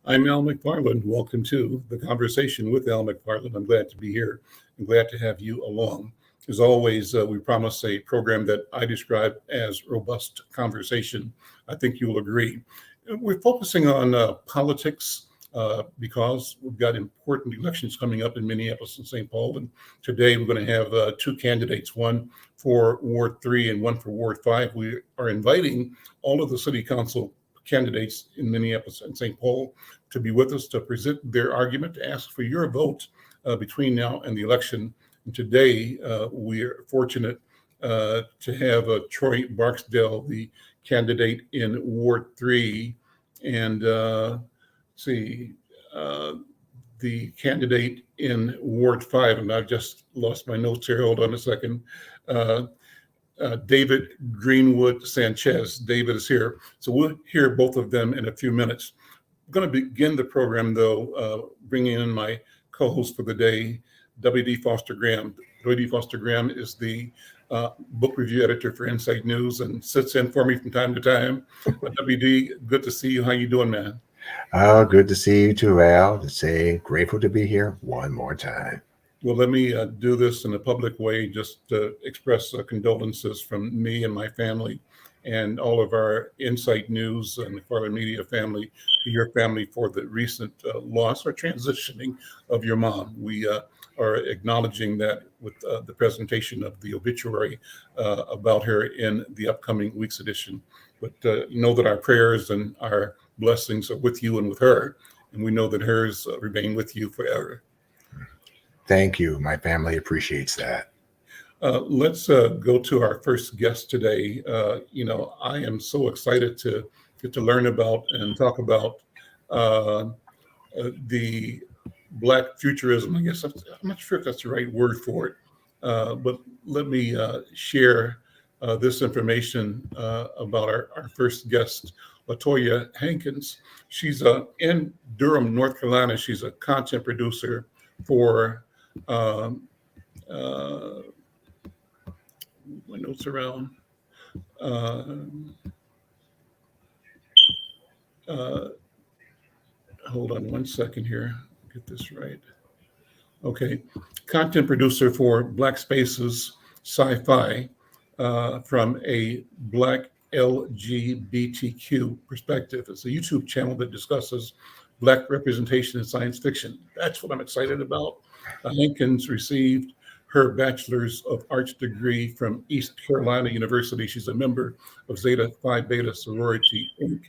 I'm Al McFarlane. Welcome to the Conversation with Al McFarlane. I'm glad to be here and glad to have you along. As always, we promise a program that I describe as robust conversation. I think you'll agree. We're focusing on politics because we've got important elections coming up in Minneapolis and St. Paul. And today we're going to have two candidates, one for Ward 3 and one for Ward 5. We are inviting all of the city council candidates in Minneapolis and St. Paul to be with us to present their argument, to ask for your vote between now and the election. And today, we are fortunate to have Troy Barksdale, the candidate in Ward 3, and the candidate in Ward 5. And I've just lost my notes here. Hold on a second. David Greenwood Sanchez. David is here. So we'll hear both of them in a few minutes. I'm going to begin the program, though, bringing in my co-host for the day, W.D. Foster Graham. W.D. Foster Graham is the book review editor for Insight News and sits in for me from time to time. W.D., good to see you. How you doing, man? Good to see you too, Al. To say grateful to be here one more time. Well, let me do this in a public way, just to express condolences from me and my family and all of our Insight News and McFarlane Media family to your family for the recent loss or transitioning of your mom. We are acknowledging that with the presentation of the obituary about her in the upcoming week's edition. But know that our prayers and our blessings are with you and with her, and we know that hers remain with you forever. Thank you. My family appreciates that. Let's go to our first guest today. I am so excited to get to learn about and talk about the Black futurism. I guess I'm not sure if that's the right word for it, but let me share this information about our first guest, LaToya Hankins. She's in Durham, North Carolina. She's a content producer for my notes around hold on one second here, get this right. Okay, content producer for Black Spaces Sci-Fi from a Black LGBTQ perspective. It's a YouTube channel that discusses Black representation in science fiction. That's what I'm excited about. Hankins received her Bachelor's of Arts degree from East Carolina University. She's a member of Zeta Phi Beta Sorority, Inc.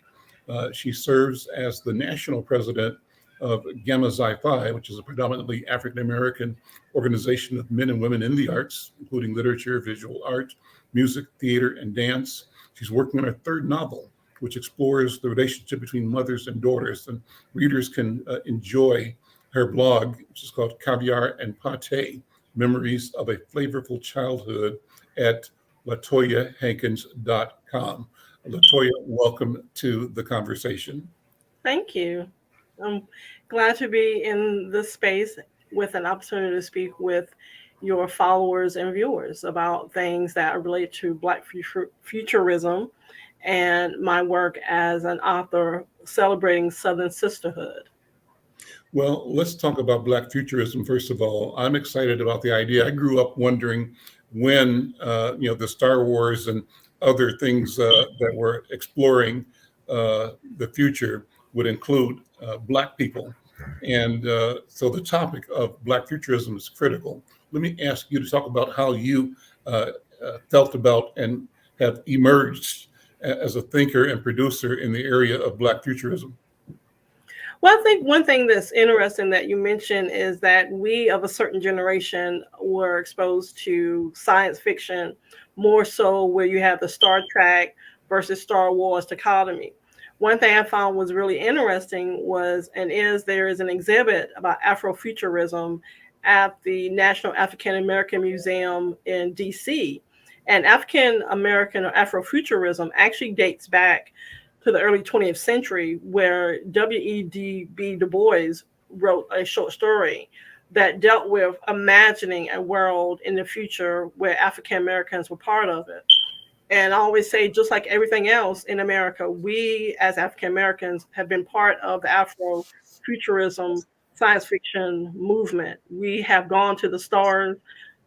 She serves as the national president of Gamma Xi Phi, which is a predominantly African-American organization of men and women in the arts, including literature, visual art, music, theater, and dance. She's working on her third novel, which explores the relationship between mothers and daughters. And readers can enjoy her blog, which is called Caviar and Pate, Memories of a Flavorful Childhood, at latoyahankins.com. LaToya, welcome to the conversation. Thank you. I'm glad to be in this space with an opportunity to speak with your followers and viewers about things that relate to Black futurism and my work as an author celebrating Southern sisterhood. Well, let's talk about Black futurism. First of all, I'm excited about the idea. I grew up wondering when, the Star Wars and other things that were exploring the future would include Black people. And so the topic of Black futurism is critical. Let me ask you to talk about how you felt about and have emerged as a thinker and producer in the area of Black futurism. Well, I think one thing that's interesting that you mentioned is that we of a certain generation were exposed to science fiction more so where you have the Star Trek versus Star Wars dichotomy. One thing I found was really interesting was there is an exhibit about Afrofuturism at the National African American Museum in DC. And African American or Afrofuturism actually dates back to the early 20th century, where W.E.B. Du Bois wrote a short story that dealt with imagining a world in the future where African Americans were part of it. And I always say, just like everything else in America, we as African Americans have been part of the Afrofuturism science fiction movement. We have gone to the stars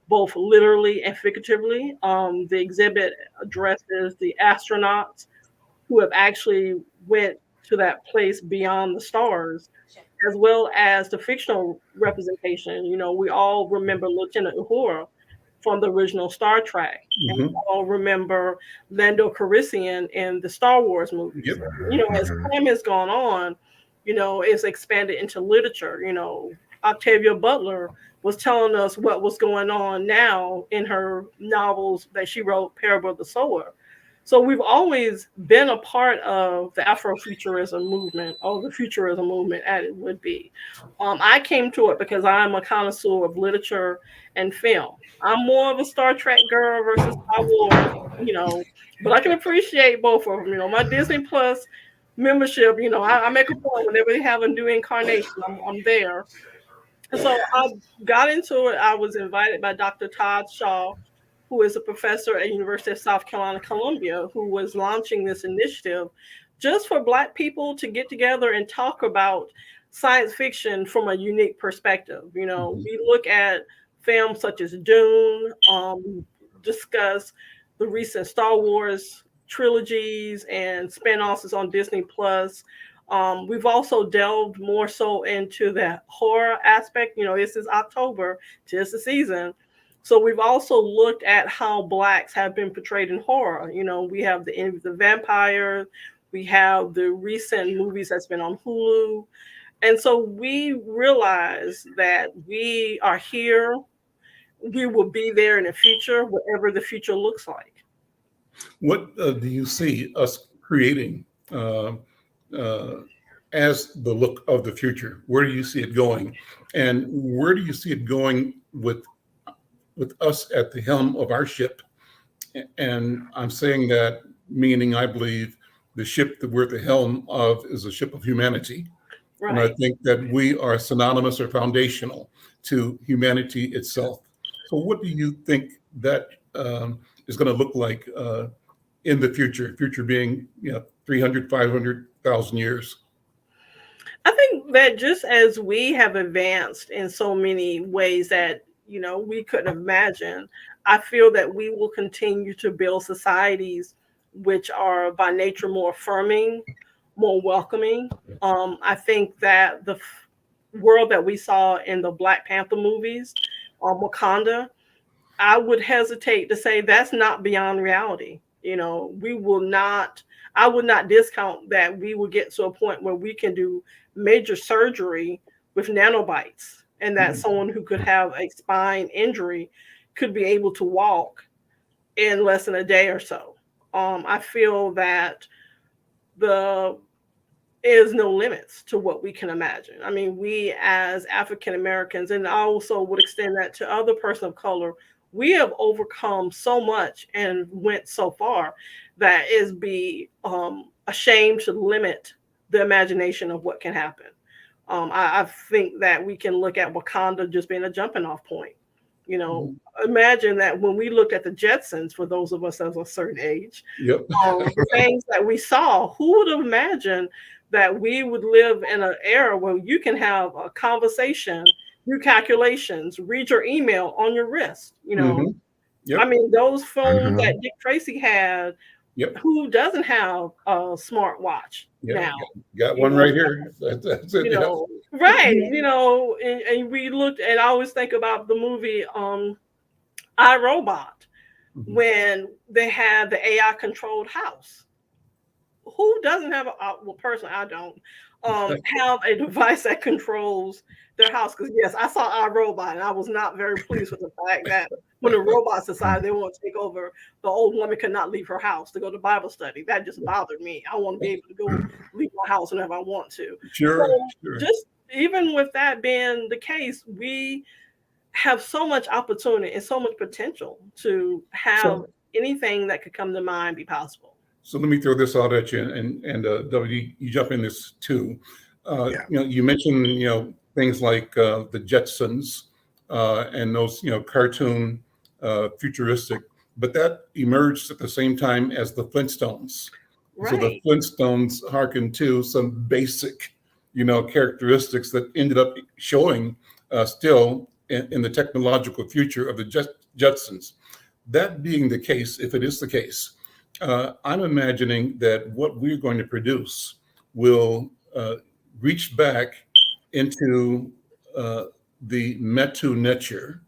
both literally and figuratively. The exhibit addresses the astronauts who have actually went to that place beyond the stars, as well as the fictional representation. You know, we all remember Lieutenant Uhura from the original Star Trek, and we Hmm. all remember Lando Calrissian in the Star Wars movies. Yep. You know, as Mhm. time has gone on, you know, it's expanded into literature. You know, Octavia Butler was telling us what was going on now in her novels that she wrote, Parable of the Sower. So we've always been a part of the Afrofuturism movement, or the futurism movement, as it would be. I came to it because I'm a connoisseur of literature and film. I'm more of a Star Trek girl versus Star Wars, you know, but I can appreciate both of them. You know, my Disney Plus membership, you know, I make a point whenever they have a new incarnation, I'm there. And so I got into it. I was invited by Dr. Todd Shaw, who is a professor at University of South Carolina, Columbia, who was launching this initiative just for Black people to get together and talk about science fiction from a unique perspective. You know, Hmm. we look at films such as Dune, discuss the recent Star Wars trilogies and spin-offs on Disney Plus. We've also delved more so into the horror aspect. You know, this is October, 'tis the season. So we've also looked at how Blacks have been portrayed in horror. You know, we have the vampire, we have the recent movies that's been on Hulu. And so we realize that we are here, we will be there in the future, whatever the future looks like. What do you see us creating uh, uh, as the look of the future? Where do you see it going, and where do you see it going with us at the helm of our ship? And I'm saying that meaning I believe the ship that we're at the helm of is a ship of humanity. And I Right. think that we are synonymous or foundational to humanity itself. So, what do you think that is going to look like in the future? Future being, 300, 500,000 years. I think that just as we have advanced in so many ways that, you know, we couldn't imagine, I feel that we will continue to build societies which are by nature more affirming, more welcoming. I think that the world that we saw in the Black Panther movies, Wakanda, I would hesitate to say that's not beyond reality. You know, we will not, I would not discount that we will get to a point where we can do major surgery with nanobites, and that Mm. someone who could have a spine injury could be able to walk in less than a day or so. I feel that the is no limits to what we can imagine. I mean, we as African Americans, and I also would extend that to other person of color, we have overcome so much and went so far that is be ashamed to limit the imagination of what can happen. I think that we can look at Wakanda just being a jumping off point. You know, Mhm. imagine that when we looked at the Jetsons, for those of us of a certain age, Yep. the things that we saw, who would have imagined that we would live in an era where you can have a conversation, do calculations, read your email on your wrist? You know, Hmm. I Yep. mean, those phones Mhm. that Dick Tracy had, Yep. who doesn't have a smart watch Yeah. now? Got You one know, right here. That's it. you Yeah. know, right? You know, and we looked, and I always think about the movie I Robot, Mhm. when they had the AI controlled house. Who doesn't have a well, personally I don't have a device that controls their house? Because yes, I saw iRobot and I was not very pleased with the fact that when the robots decided they want to take over, the old woman could not leave her house to go to Bible study. That just bothered me. I want to be able to go leave my house whenever I want to. Sure. So Sure. just even with that being the case, we have so much opportunity and so much potential to have So, anything that could come to mind be possible. so let me throw this out at you, and W, you jump in this too. Yeah. You mentioned things like the Jetsons and those cartoon futuristic. but that emerged at the same time as the Flintstones. So the Right. Flintstones hearkened to some basic, characteristics that ended up showing still in the technological future of the Jetsons. That being the case, if it is the case, I'm imagining that what we're going to produce will reach back into the Metu Neter,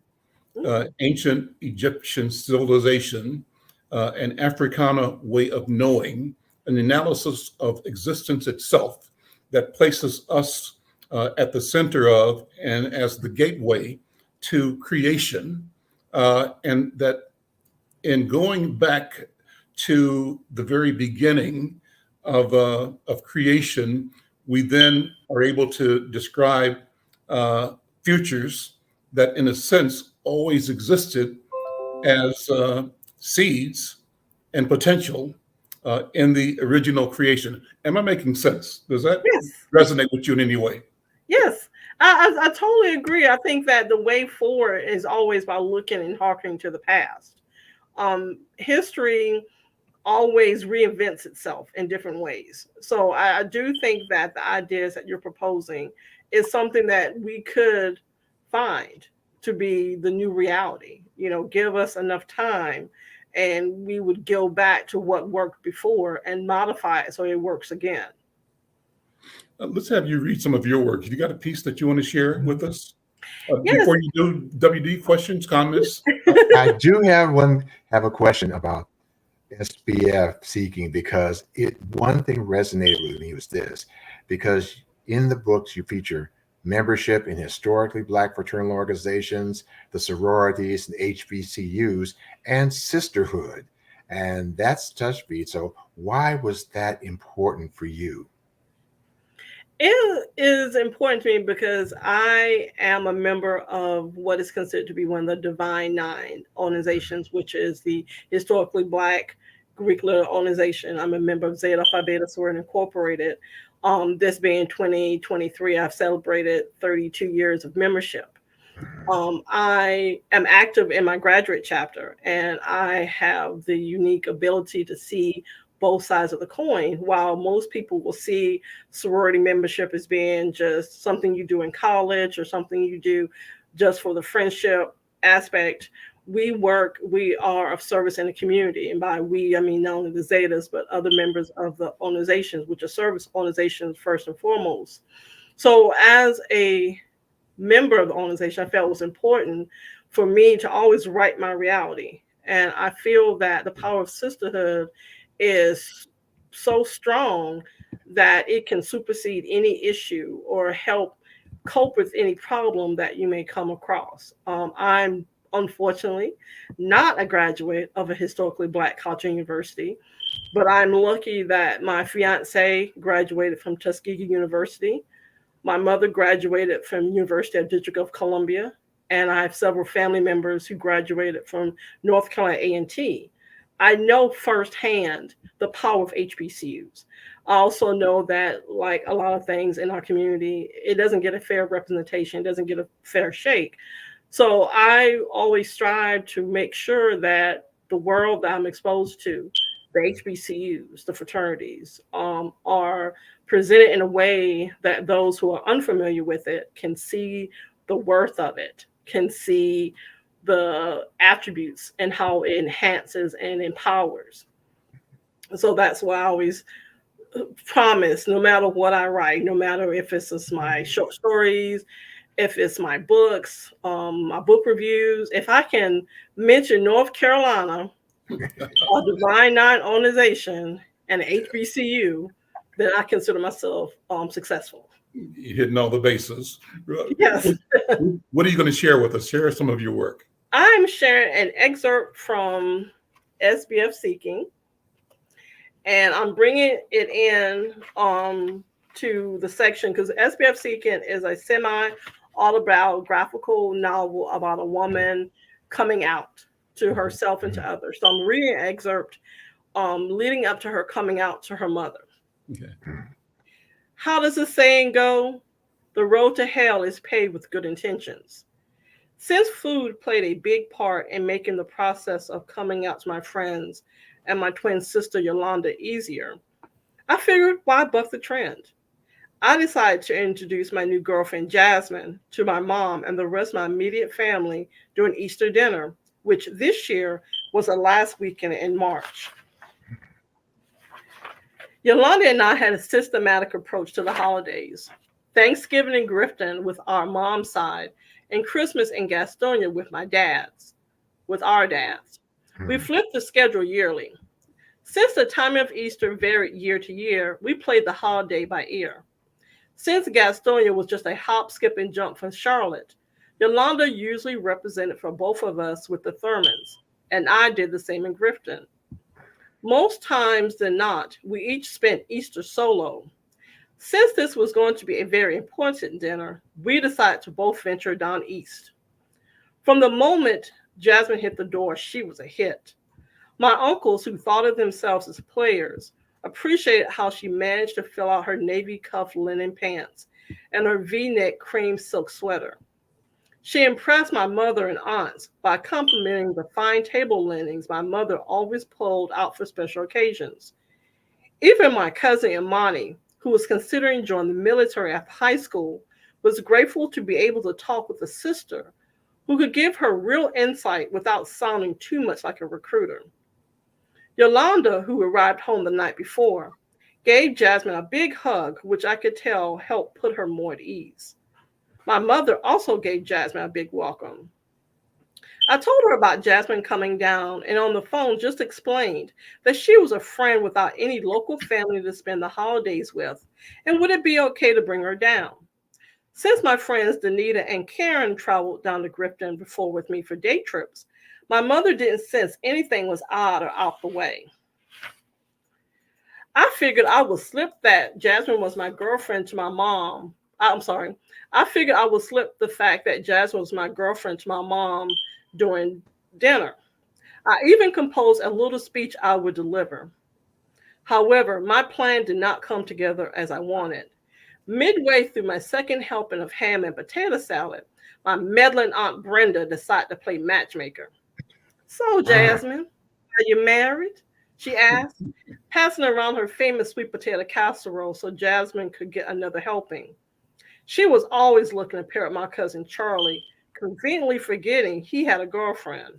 ancient Egyptian civilization, an Africana way of knowing, an analysis of existence itself that places us at the center of and as the gateway to creation, and that in going back to the very beginning of creation, we then are able to describe futures that, in a sense, always existed as seeds and potential in the original creation. Am I making sense? Does that Yes. resonate with you in any way? Yes. I totally agree. I think that the way forward is always by looking and harkening to the past. History always reinvents itself in different ways. So I do think that the ideas that you're proposing is something that we could find to be the new reality. Give us enough time and we would go back to what worked before and modify it so it works again. Let's have you read some of your work. You got a piece that you want to share with us? Yes. Before you do, WD, questions, comments? I do have a question about SBF seeking, because one thing resonated with me was this, because in the books you feature membership in historically Black fraternal organizations, the sororities and HBCUs, and sisterhood, and that's touchbeat. So why was that important for you? It is important to me because I am a member of what is considered to be one of the Divine Nine organizations, which is the historically Black Greek letter organization. I'm a member of Zeta Phi Beta Sorority Incorporated. This being 2023, I've celebrated 32 years of membership. I am active in my graduate chapter, and I have the unique ability to see both sides of the coin. While most people will see sorority membership as being just something you do in college or something you do just for the friendship aspect, we are of service in the community. And by we, I mean not only the Zetas, but other members of the organizations, which are service organizations first and foremost. So as a member of the organization, I felt it was important for me to always write my reality. And I feel that the power of sisterhood is so strong that it can supersede any issue or help cope with any problem that you may come across. I'm unfortunately not a graduate of a historically Black college or university, but I'm lucky that my fiance graduated from Tuskegee University. My mother graduated from University of District of Columbia, and I have several family members who graduated from North Carolina A&T. I know firsthand the power of HBCUs. I also know that, like a lot of things in our community, it doesn't get a fair representation, it doesn't get a fair shake. So I always strive to make sure that the world that I'm exposed to, the HBCUs, the fraternities, are presented in a way that those who are unfamiliar with it can see the worth of it, can see the attributes and how it enhances and empowers. So that's why I always promise, no matter what I write, no matter if it's just my short stories, if it's my books, my book reviews, if I can mention North Carolina, a Divine Nine organization, and an HBCU, then I consider myself successful. You're hitting all the bases. Yes. What are you going to share with us? Share some of your work. I'm sharing an excerpt from SBF Seeking, and I'm bringing it in to the section because SBF Seeking is a semi-autobiographical novel about a woman coming out to herself and to others. So I'm reading an excerpt leading up to her coming out to her mother. Okay. How does the saying go? The road to hell is paved with good intentions. Since food played a big part in making the process of coming out to my friends and my twin sister Yolanda easier, I figured why buck the trend? I decided to introduce my new girlfriend Jasmine to my mom and the rest of my immediate family during Easter dinner, which this year was the last weekend in March. Yolanda and I had a systematic approach to the holidays. Thanksgiving in Grifton with our mom's side, and Christmas in Gastonia with our dads. We Mhm. flipped the schedule yearly. Since the time of Easter varied year to year, we played the holiday by ear. Since Gastonia was just a hop, skip, and jump from Charlotte, Yolanda usually represented for both of us with the Thurmans, and I did the same in Grifton. Most times than not, we each spent Easter solo. Since this was going to be a very important dinner, we decided to both venture down east. From the moment Jasmine hit the door, she was a hit. My uncles, who thought of themselves as players, appreciated how she managed to fill out her navy cuff linen pants and her V-neck cream silk sweater. She impressed my mother and aunts by complimenting the fine table linens my mother always pulled out for special occasions. Even my cousin Imani, who was considering joining the military after high school, was grateful to be able to talk with a sister who could give her real insight without sounding too much like a recruiter. Yolanda, who arrived home the night before, gave Jasmine a big hug, which I could tell helped put her more at ease. My mother also gave Jasmine a big welcome. I told her about Jasmine coming down and on the phone just explained that she was a friend without any local family to spend the holidays with, and would it be okay to bring her down? Since my friends Danita and Karen traveled down to Grifton before with me for day trips, my mother didn't sense anything was odd or out the way. I figured I would slip that Jasmine was my girlfriend to my mom. I'm sorry. I figured I would slip the fact that Jasmine was my girlfriend to my mom during dinner. I even composed a little speech I would deliver. However, my plan did not come together as I wanted. Midway through my second helping of ham and potato salad, my meddling Aunt Brenda decided to play matchmaker. So, Jasmine, are you married? She asked, passing around her famous sweet potato casserole so Jasmine could get another helping. She was always looking to pair with my cousin Charlie, conveniently forgetting he had a girlfriend.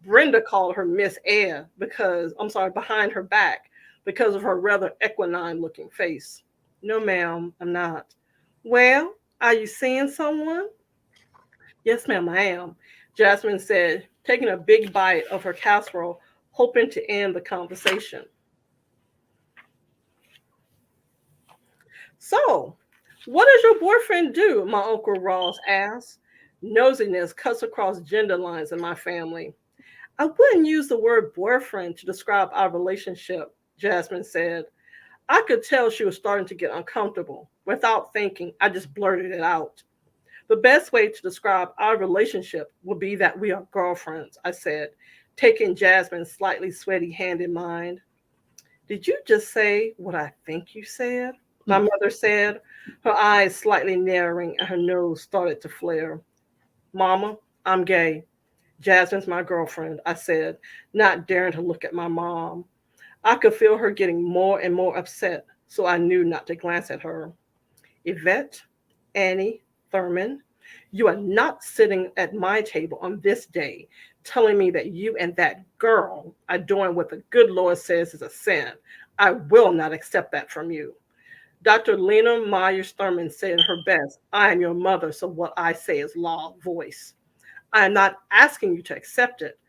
Brenda called her Miss Air behind her back because of her rather equine looking face. No, ma'am, I'm not. Well, are you seeing someone? Yes, ma'am, I am, Jasmine said, taking a big bite of her casserole, hoping to end the conversation. So, what does your boyfriend do? My Uncle Ross asked. Nosiness cuts across gender lines in my family. I wouldn't use the word boyfriend to describe our relationship, Jasmine said. I could tell she was starting to get uncomfortable. Without thinking, I just blurted it out. The best way to describe our relationship would be that we are girlfriends, I said, taking Jasmine's slightly sweaty hand in mine. Did you just say what I think you said? My mother said, her eyes slightly narrowing and her nose started to flare. Mama, I'm gay. Jasmine's my girlfriend, I said, not daring to look at my mom. I could feel her getting more and more upset, so I knew not to glance at her. Yvette, Annie, Thurman, you are not sitting at my table on this day telling me that you and that girl are doing what the good Lord says is a sin. I will not accept that from you. Dr. Lena Myers Thurman said in her best, I am your mother, so what I say is law voice. I am not asking you to accept it,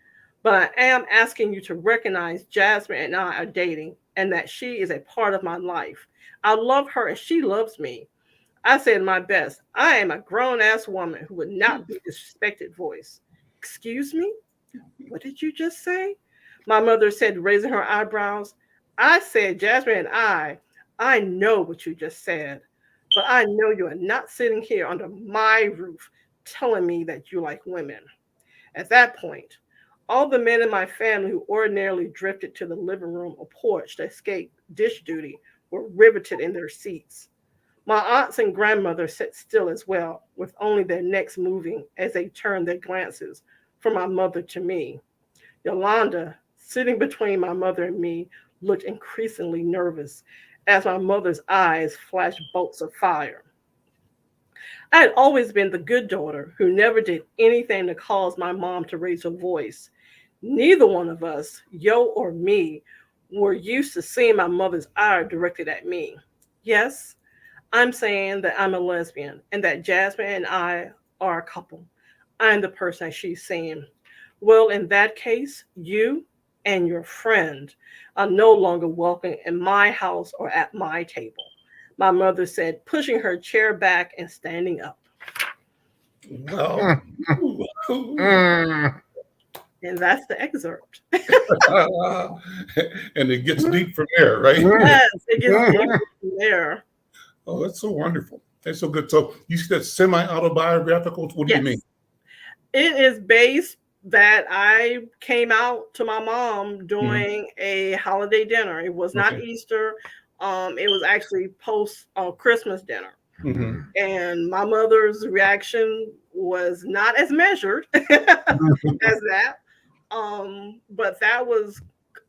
but I am asking you to recognize Jasmine and I are dating and that she is a part of my life. I love her and she loves me. I said my best. I am a grown ass woman who would not be disrespected voice. Excuse me? What did you just say? My mother said, raising her eyebrows. I said, Jasmine and I know what you just said, but I know you are not sitting here under my roof telling me that you like women. At that point, all the men in my family who ordinarily drifted to the living room or porch to escape dish duty were riveted in their seats. My aunts and grandmother sat still as well, with only their necks moving as they turned their glances from my mother to me. Yolanda, sitting between my mother and me, looked increasingly nervous as my mother's eyes flashed bolts of fire. I had always been the good daughter who never did anything to cause my mom to raise her voice. Neither one of us, Yo or me, were used to seeing my mother's ire directed at me. Yes, I'm saying that I'm a lesbian and that Jasmine and I are a couple. I'm the person she's seeing. Well, in that case, you and your friend are no longer welcome in my house or at my table, my mother said, pushing her chair back and standing up. Well, Mm. And that's the excerpt. and it gets deep from there, right? Yes, it gets deeper from there. Oh, that's so wonderful. That's so good. So you said semi-autobiographical. What do you mean? It is based that I came out to my mom during a holiday dinner. It was not Easter. It was actually post Christmas dinner. Mm-hmm. And my mother's reaction was not as measured as that. But that was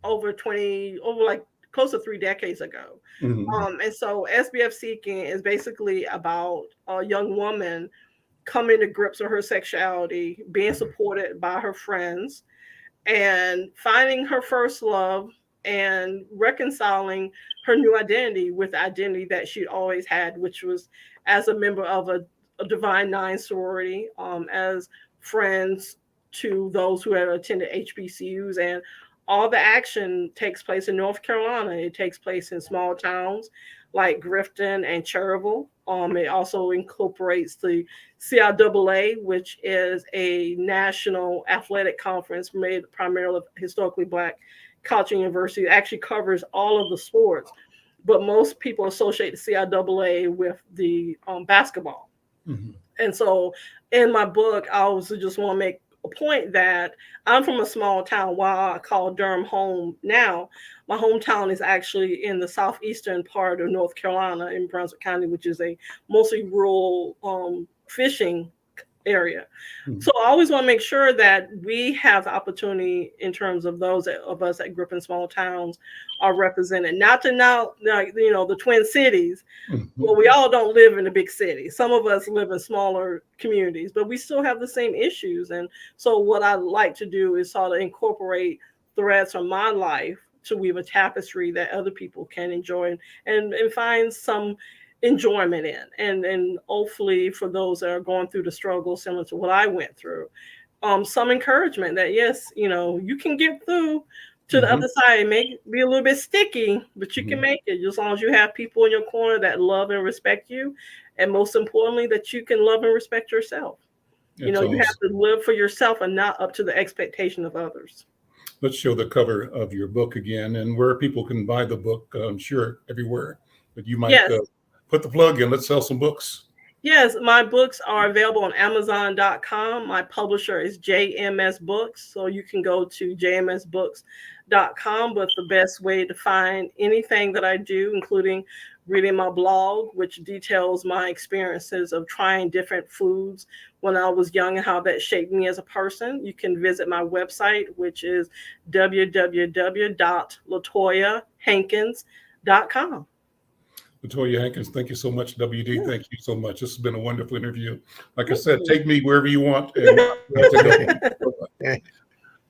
over like close to 3 decades ago. Mm-hmm. And so SBF Seeking is basically about a young woman coming to grips with her sexuality, being supported by her friends, and finding her first love and reconciling her new identity with the identity that she'd always had, which was as a member of a Divine Nine sorority, as friends to those who had attended HBCUs. And all the action takes place in North Carolina. It takes place in small towns like Grifton and Cherryville. It also incorporates the CIAA, which is a national athletic conference made primarily of historically Black college and university. It actually covers all of the sports, but most people associate the CIAA with the basketball. Mm-hmm. And so in my book, I also just want to make a point that I'm from a small town. While I call Durham home now, my hometown is actually in the southeastern part of North Carolina in Brunswick County, which is a mostly rural fishing area. Mm-hmm. So I always want to make sure that we have the opportunity in terms of those of us that grew up in small towns are represented. Not the Twin Cities. Mm-hmm. Well, we all don't live in a big city. Some of us live in smaller communities, but we still have the same issues. And so what I like to do is sort of incorporate threads from my life to weave a tapestry that other people can enjoy and find some enjoyment in, and hopefully for those that are going through the struggle similar to what I went through, some encouragement that yes, you can get through to the other side. It may be a little bit sticky, but you can make it, just as long as you have people in your corner that love and respect you, and most importantly that you can love and respect yourself. You have to live for yourself and not up to the expectation of others. Let's show the cover of your book again and where people can buy the book. I'm sure everywhere, but you might put the plug in. Let's sell some books. Yes, my books are available on Amazon.com. My publisher is JMS Books, so you can go to jmsbooks.com. But the best way to find anything that I do, including reading my blog, which details my experiences of trying different foods when I was young and how that shaped me as a person, you can visit my website, which is www.latoyahankins.com. Latoya Hankins, thank you so much. WD, thank you so much. This has been a wonderful interview. Like I said, take me wherever you want. And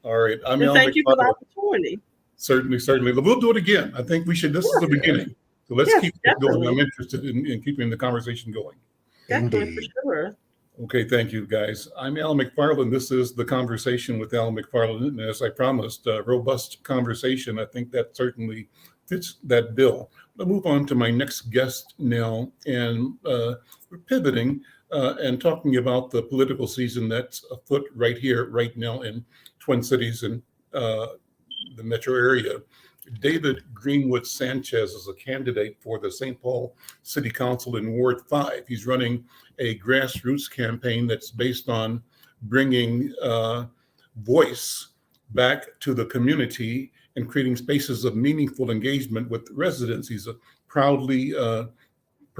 all right. Thank you for the opportunity. Certainly. We'll do it again. I think we should. This is the beginning. So let's keep it going. I'm interested in keeping the conversation going. Definitely, for sure. Okay, thank you, guys. I'm Al McFarlane. This is the Conversation with Al McFarlane. And as I promised, robust conversation. I think that certainly fits that bill. I'll move on to my next guest now, and we're pivoting and talking about the political season that's afoot right here, right now in Twin Cities and the metro area. David Greenwood Sanchez is a candidate for the St. Paul City Council in Ward 5. He's running a grassroots campaign that's based on bringing voice back to the community and creating spaces of meaningful engagement with residents. He's a proudly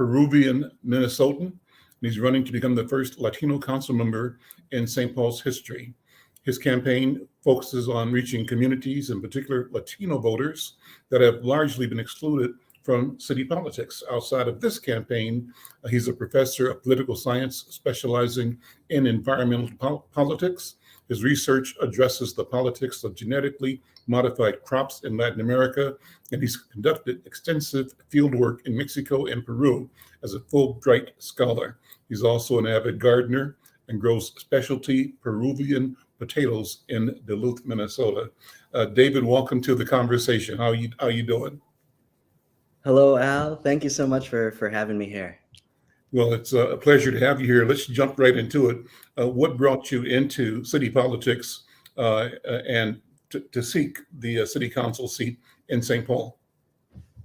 Peruvian Minnesotan, and he's running to become the first Latino council member in St. Paul's history. His campaign focuses on reaching communities, in particular Latino voters, that have largely been excluded from city politics. Outside of this campaign, he's a professor of political science specializing in environmental politics. His research addresses the politics of genetically modified crops in Latin America, and he's conducted extensive fieldwork in Mexico and Peru as a Fulbright scholar. He's also an avid gardener and grows specialty Peruvian potatoes in Duluth, Minnesota. David, welcome to the conversation. How you doing? Hello, Al. Thank you so much for having me here. Well, it's a pleasure to have you here. Let's jump right into it. What brought you into city politics and to seek the city council seat in St. Paul?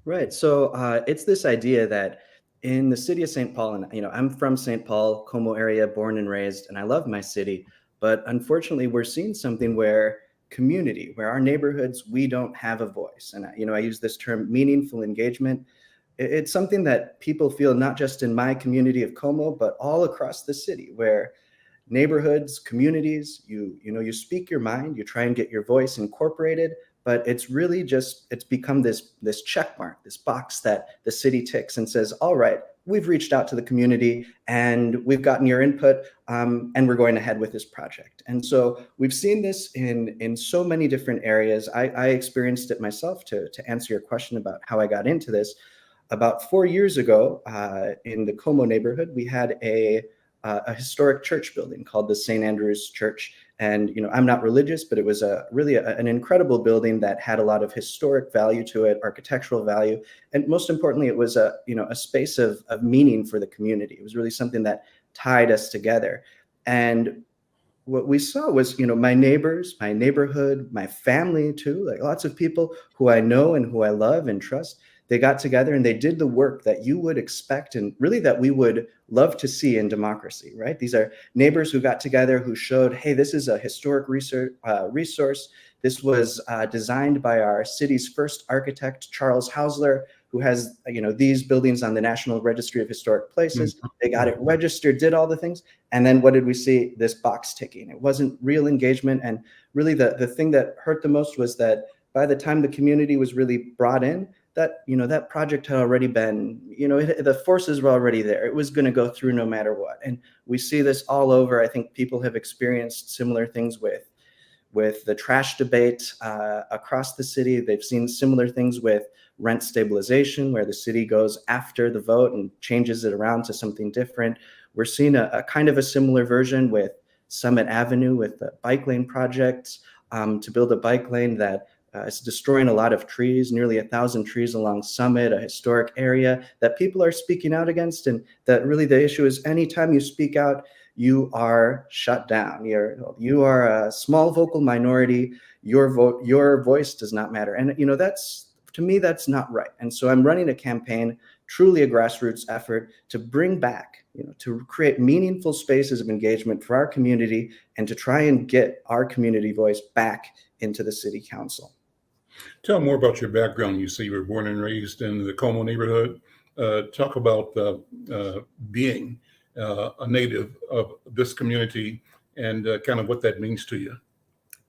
Right. So it's this idea that in the city of St. Paul, and I'm from St. Paul, Como area, born and raised, and I love my city. But unfortunately, we're seeing something where where our neighborhoods, we don't have a voice. And I use this term meaningful engagement. It's something that people feel not just in my community of Como, but all across the city, where neighborhoods, communities, you speak your mind, you try and get your voice incorporated, but it's really it's become this check mark, this box that the city ticks and says, all right, we've reached out to the community and we've gotten your input, and we're going ahead with this project. And so we've seen this in so many different areas. I experienced it myself. To answer your question about how I got into this, about 4 years ago, in the Como neighborhood, we had a historic church building called the St. Andrew's Church. And I'm not religious, but it was really an incredible building that had a lot of historic value to it, architectural value, and most importantly, it was a space of meaning for the community. It was really something that tied us together. And what we saw was, my neighbors, my neighborhood, my family too, like lots of people who I know and who I love and trust. They got together and they did the work that you would expect and really that we would love to see in democracy, right? These are neighbors who got together, who showed, hey, this is a historic resource. This was designed by our city's first architect, Charles Hausler, who has these buildings on the National Registry of Historic Places. Mm-hmm. They got it registered, did all the things. And then what did we see? This box ticking. It wasn't real engagement. And really the thing that hurt the most was that by the time the community was really brought in, that project had already been, the forces were already there. It was going to go through no matter what. And we see this all over. I think people have experienced similar things with the trash debate across the city. They've seen similar things with rent stabilization, where the city goes after the vote and changes it around to something different. We're seeing a kind of a similar version with Summit Avenue, with the bike lane projects to build a bike lane that it's destroying a lot of trees, nearly 1,000 trees along Summit, a historic area that people are speaking out against. And that really the issue is anytime you speak out, you are shut down. You are a small vocal minority. Your voice does not matter. And to me, that's not right. And so I'm running a campaign, truly a grassroots effort to bring back, to create meaningful spaces of engagement for our community and to try and get our community voice back into the city council. Tell more about your background. You say you were born and raised in the Como neighborhood. Talk about being a native of this community and kind of what that means to you.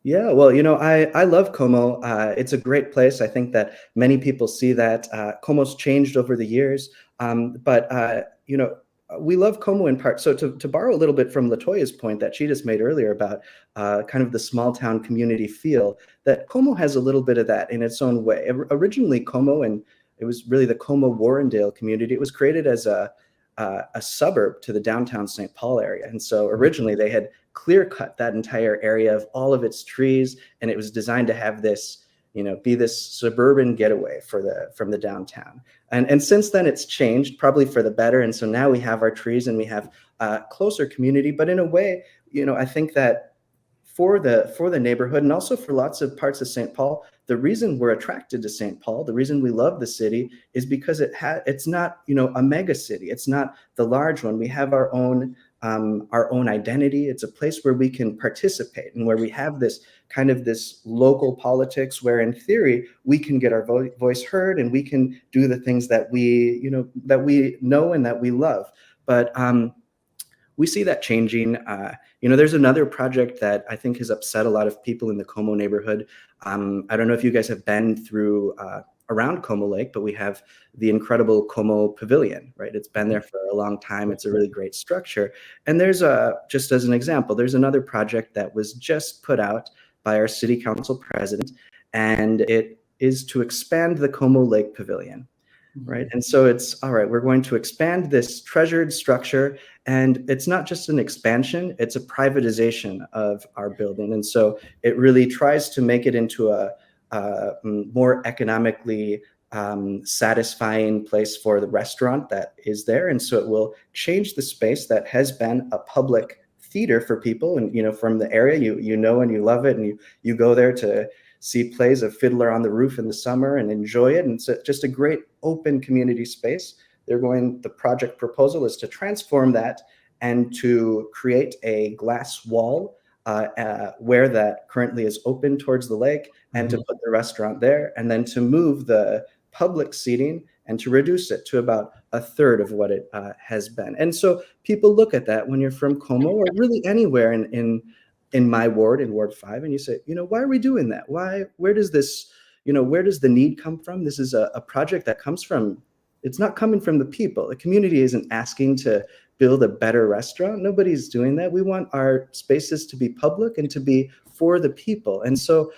Yeah, well, I love Como. It's a great place. I think that many people see that. Como's changed over the years, but we love Como in part. So to borrow a little bit from LaToya's point that she just made earlier about kind of the small town community feel, that Como has a little bit of that in its own way. Originally, Como, and it was really the Como-Warrendale community, it was created as a suburb to the downtown St. Paul area. And so originally they had clear cut that entire area of all of its trees, and it was designed to have this, be this suburban getaway from the downtown. And since then it's changed, probably for the better. And so now we have our trees and we have a closer community. But in a way, I think that for the neighborhood and also for lots of parts of St. Paul, the reason we're attracted to St. Paul, the reason we love the city is because it's not, a mega city. It's not the large one. We have our own our own identity. It's a place where we can participate and where we have this kind of this local politics where in theory we can get our voice heard and we can do the things that we know and that we love. But we see that changing. There's another project that I think has upset a lot of people in the Como neighborhood. I don't know if you guys have been through around Como Lake, but we have the incredible Como Pavilion, right? It's been there for a long time. It's a really great structure. And there's just as an example, there's another project that was just put out by our city council president, and it is to expand the Como Lake Pavilion. Right. And so it's all right, we're going to expand this treasured structure. And it's not just an expansion, it's a privatization of our building. And so it really tries to make it into a more economically satisfying place for the restaurant that is there. And so it will change the space that has been a public theater for people. And, from the area, you know and you love it. And you go there to see plays of Fiddler on the Roof in the summer and enjoy it. And it's just a great open community space. The project proposal is to transform that and to create a glass wall where that currently is open towards the lake, and to put the restaurant there, and then to move the public seating and to reduce it to about a third of what it has been. And so people look at that when you're from Como or really anywhere in my ward, in Ward 5, and you say, why are we doing that? Where does the need come from? This is a project that it's not coming from the people. The community isn't asking to build a better restaurant. Nobody's doing that. We want our spaces to be public and to be for the people. And so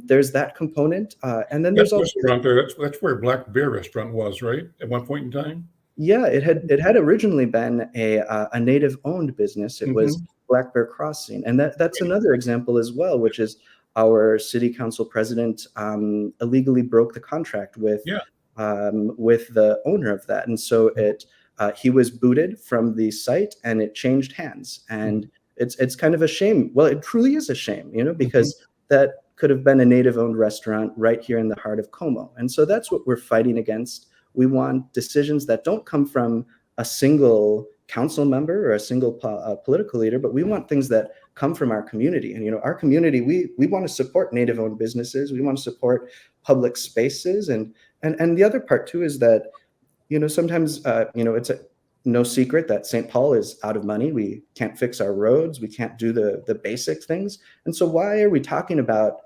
there's that component. And then there's also restaurant there. That's where Black Bear Restaurant was, right? At one point in time. Yeah, it had originally been a native-owned business. It was Black Bear Crossing, and that's another example as well, which is our city council president illegally broke the contract with the owner of that, and so he was booted from the site, and it changed hands, and it's kind of a shame. Well, it truly is a shame, because that could have been a native-owned restaurant right here in the heart of Como, and so that's what we're fighting against. We want decisions that don't come from a single council member or a single political leader, but we want things that come from our community. And, our community, we want to support native-owned businesses. We want to support public spaces. And the other part too is that, sometimes, it's no secret that St. Paul is out of money. We can't fix our roads. We can't do the basic things. And so why are we talking about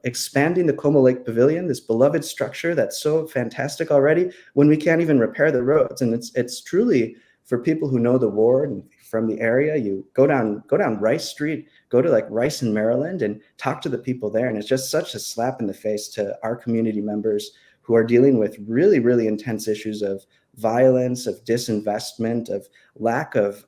expanding the Como Lake Pavilion, this beloved structure that's so fantastic already, when we can't even repair the roads? And it's truly, for people who know the ward and from the area, you go down Rice Street, go to like Rice in Maryland, and talk to the people there. And it's just such a slap in the face to our community members who are dealing with really, really intense issues of violence, of disinvestment, of lack of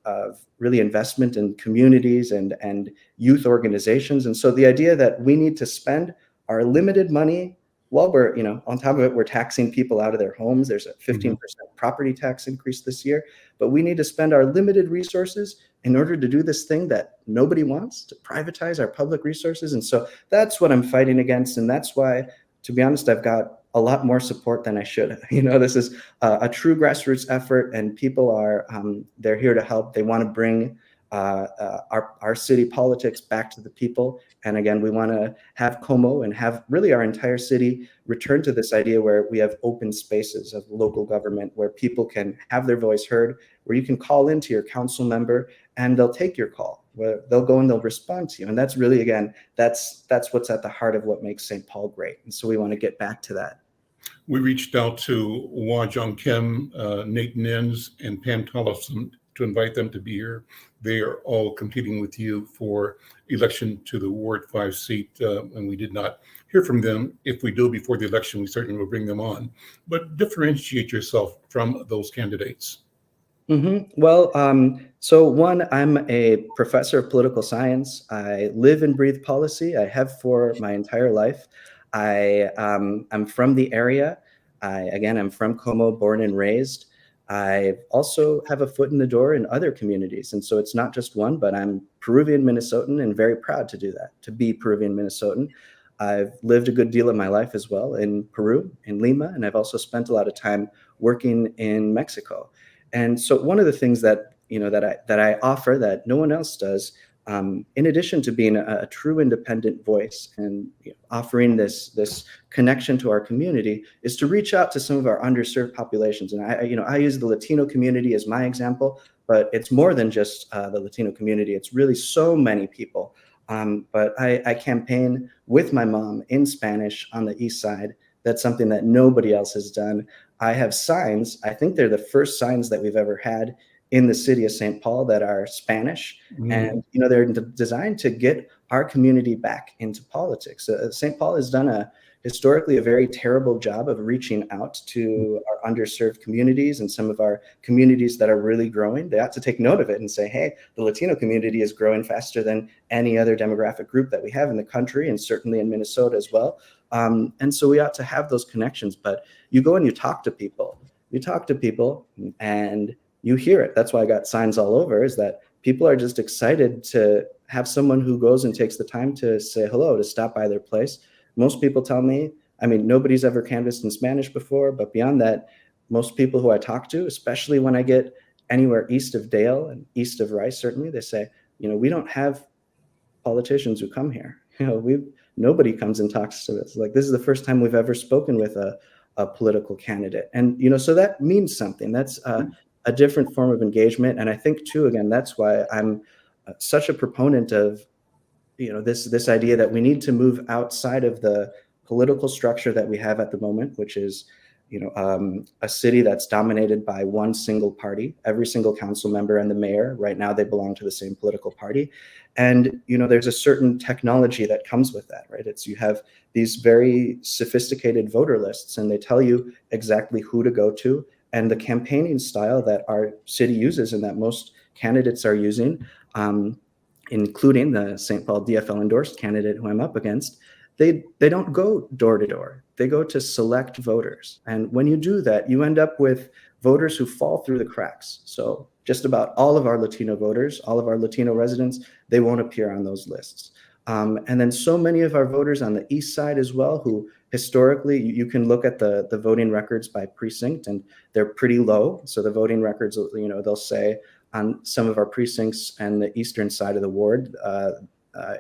really investment in communities and youth organizations. And so the idea that we need to spend our limited money while we're, on top of it, we're taxing people out of their homes. There's a 15% property tax increase this year, but we need to spend our limited resources in order to do this thing that nobody wants, to privatize our public resources. And so that's what I'm fighting against. And that's why, to be honest, I've got a lot more support than I should. This is a true grassroots effort, and people are, they're here to help. They want to bring our city politics back to the people. And again, we want to have Como and have really our entire city return to this idea where we have open spaces of local government, where people can have their voice heard, where you can call into your council member and they'll take your call, where they'll go and they'll respond to you. And that's really, again, that's what's at the heart of what makes St. Paul great. And so we want to get back to that. We reached out to Wah Jung Kim, Nate Nins, and Pam Tollefson to invite them to be here. They are all competing with you for election to the Ward 5 seat, and we did not hear from them. If we do before the election, we certainly will bring them on. But differentiate yourself from those candidates. Well, so one, I'm a professor of political science. I live and breathe policy. I have for my entire life. I'm from the area. I'm from Como, born and raised. I also have a foot in the door in other communities. And so it's not just one, but I'm Peruvian Minnesotan and very proud to do that, to be Peruvian Minnesotan. I've lived a good deal of my life as well in Peru, in Lima, and I've also spent a lot of time working in Mexico. And so one of the things that that I offer that no one else does, in addition to being a true independent voice and offering this connection to our community, is to reach out to some of our underserved populations. And I use the Latino community as my example, but it's more than just the Latino community. It's really so many people. But I campaign with my mom in Spanish on the East Side. That's something that nobody else has done. I have signs. I think they're the first signs that we've ever had in the city of St. Paul that are Spanish. And they're designed to get our community back into politics. St. Paul has done historically a very terrible job of reaching out to our underserved communities and some of our communities that are really growing. They ought to take note of it and say, hey, the Latino community is growing faster than any other demographic group that we have in the country, and certainly in Minnesota as well. And so we ought to have those connections. But you go and you talk to people and you hear it. That's why I got signs all over, is that people are just excited to have someone who goes and takes the time to say hello, to stop by their place. Most people tell me, nobody's ever canvassed in Spanish before, but beyond that, most people who I talk to, especially when I get anywhere east of Dale and east of Rice, certainly, they say, we don't have politicians who come here. Nobody comes and talks to us. Like, this is the first time we've ever spoken with a political candidate. And, so that means something. That's a different form of engagement. And I think too, again, that's why I'm such a proponent of, this idea that we need to move outside of the political structure that we have at the moment, which is, a city that's dominated by one single party. Every single council member and the mayor, right now, they belong to the same political party. And, there's a certain technology that comes with that, right? You have these very sophisticated voter lists, and they tell you exactly who to go to. And the campaigning style that our city uses and that most candidates are using, including the St. Paul DFL endorsed candidate who I'm up against, they don't go door to door. They go to select voters. And when you do that, you end up with voters who fall through the cracks. So just about all of our Latino voters, all of our Latino residents, they won't appear on those lists. And then so many of our voters on the East Side as well, who historically, you can look at the voting records by precinct, and they're pretty low. So the voting records, they'll say on some of our precincts and the eastern side of the ward,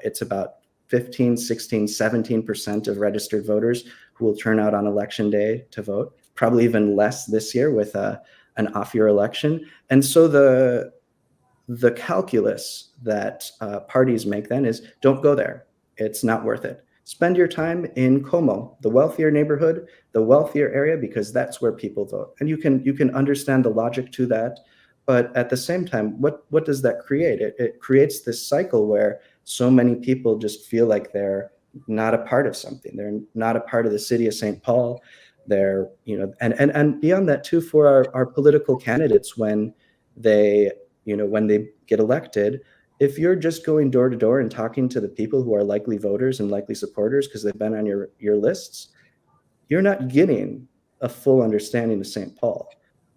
it's about 15, 16, 17% of registered voters who will turn out on election day to vote, probably even less this year with an off-year election. And so the calculus that parties make then is, don't go there. It's not worth it. Spend your time in Como, the wealthier neighborhood, the wealthier area, because that's where people vote. And you can understand the logic to that. But at the same time, what does that create? It creates this cycle where so many people just feel like they're not a part of something. They're not a part of the city of St. Paul. They're, and beyond that too, for our political candidates, when they get elected, if you're just going door to door and talking to the people who are likely voters and likely supporters because they've been on your lists, you're not getting a full understanding of St. Paul.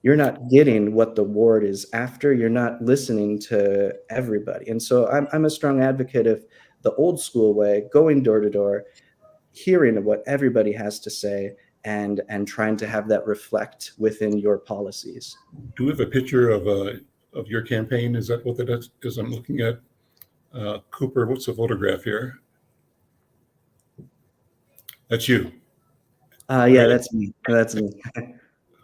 You're not getting what the ward is after. You're not listening to everybody. And so I'm a strong advocate of the old school way, going door to door, hearing what everybody has to say, and trying to have that reflect within your policies. Do we have a picture of your campaign? Is that what that is? I'm looking at Cooper. What's the photograph here? That's you. Yeah, that's me. That's me.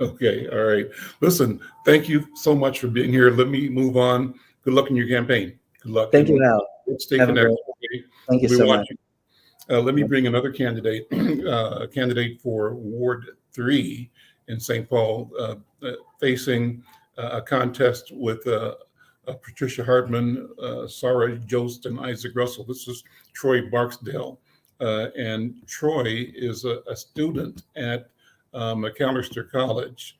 Okay. All right. Listen, thank you so much for being here. Let me move on. Good luck in your campaign. Good luck. Thank you, Al. Stay connected. Okay? Thank you so much. Let me bring another candidate, a candidate for Ward 3 in St. Paul, facing a contest with Patricia Hartman, Sarah Jost, and Isaac Russell. This is Troy Barksdale. And Troy is a student at McAllister College.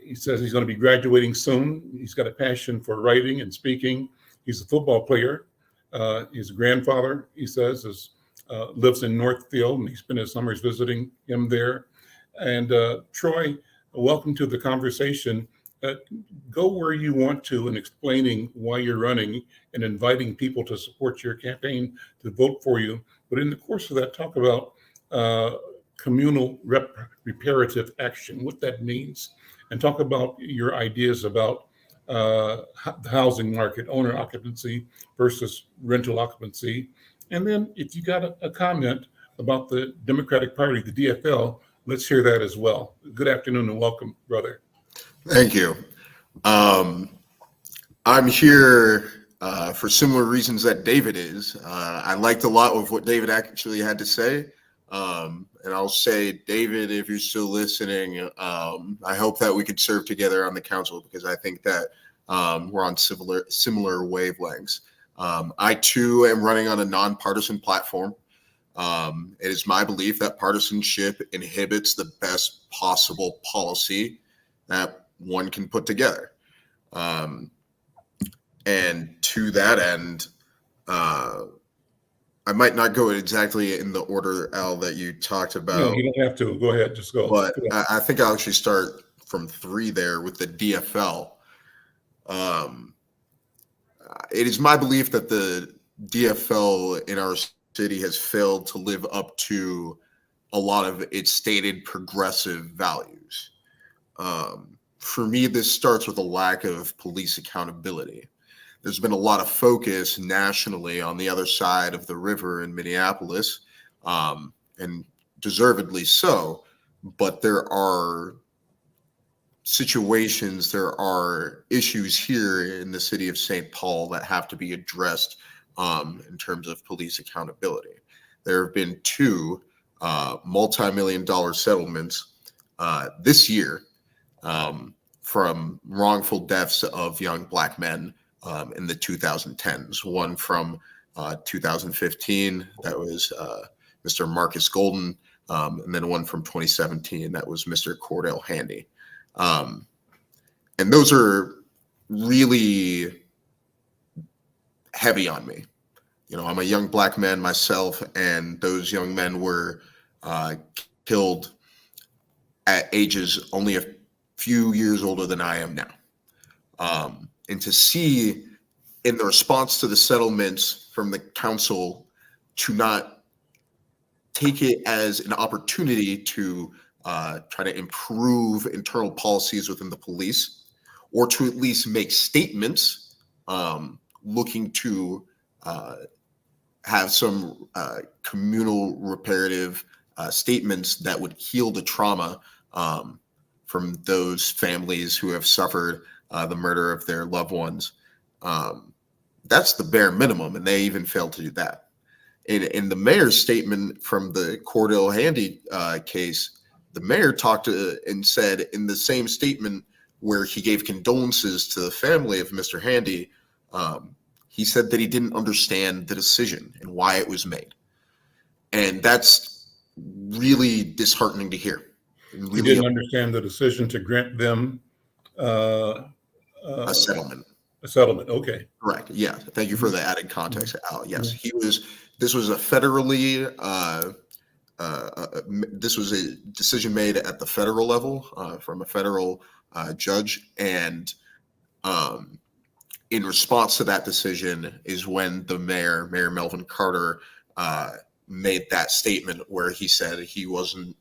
He says he's going to be graduating soon. He's got a passion for writing and speaking. He's a football player. His grandfather, he says, lives in Northfield, and he spent his summers visiting him there. And Troy, welcome to the conversation. Go where you want to in explaining why you're running and inviting people to support your campaign, to vote for you. But in the course of that, talk about communal reparative action, what that means, and talk about your ideas about the housing market, owner occupancy versus rental occupancy. And then if you got a comment about the Democratic Party, the DFL, let's hear that as well. Good afternoon and welcome, brother. Thank you. I'm here for similar reasons that David is. I liked a lot of what David actually had to say. And I'll say, David, if you're still listening, I hope that we could serve together on the council, because I think that we're on similar wavelengths. I too am running on a nonpartisan platform. It is my belief that partisanship inhibits the best possible policy that one can put together. And to that end, I might not go exactly in the order, Al, that you talked about. No, you don't have to. Go ahead. Just go. But I think I'll actually start from 3 there with the DFL. It is my belief that the DFL in our city has failed to live up to a lot of its stated progressive values. For me, this starts with a lack of police accountability. There's been a lot of focus nationally on the other side of the river in Minneapolis, and deservedly so, but there are situations, there are issues here in the city of St. Paul that have to be addressed in terms of police accountability. There have been 2 multi-million-dollar settlements this year from wrongful deaths of young Black men in the 2010s. One from 2015, that was Mr. Marcus Golden, and then one from 2017, that was Mr. Cordell Handy. And those are really heavy on me. You know, I'm a young Black man myself, and those young men were killed at ages only a few years older than I am now. And to see in the response to the settlements from the council to not take it as an opportunity to try to improve internal policies within the police, or to at least make statements looking to have some communal reparative statements that would heal the trauma from those families who have suffered the murder of their loved ones. That's the bare minimum, and they even failed to do that. In the mayor's statement from the Cordell Handy case, the mayor talked and said in the same statement where he gave condolences to the family of Mr. Handy, he said that he didn't understand the decision and why it was made. And that's really disheartening to hear. Really, he didn't understand the decision to grant them a settlement. A settlement. Okay. Correct. Yeah. Thank you for the added context, Al. Yes, this was a federally, this was a decision made at the federal level from a federal judge. And in response to that decision is when the Mayor Melvin Carter, made that statement where he said he wasn't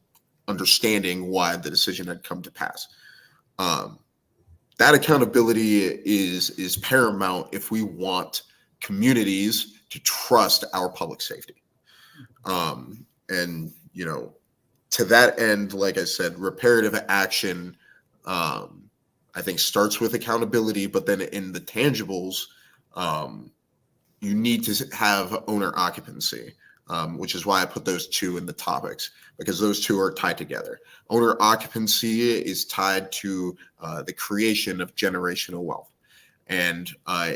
understanding why the decision had come to pass. That accountability is paramount if we want communities to trust our public safety. And, you know, to that end, like I said, reparative action, I think starts with accountability, but then in the tangibles, you need to have owner occupancy, which is why I put those 2 in the topics, because those 2 are tied together. Owner occupancy is tied to the creation of generational wealth. And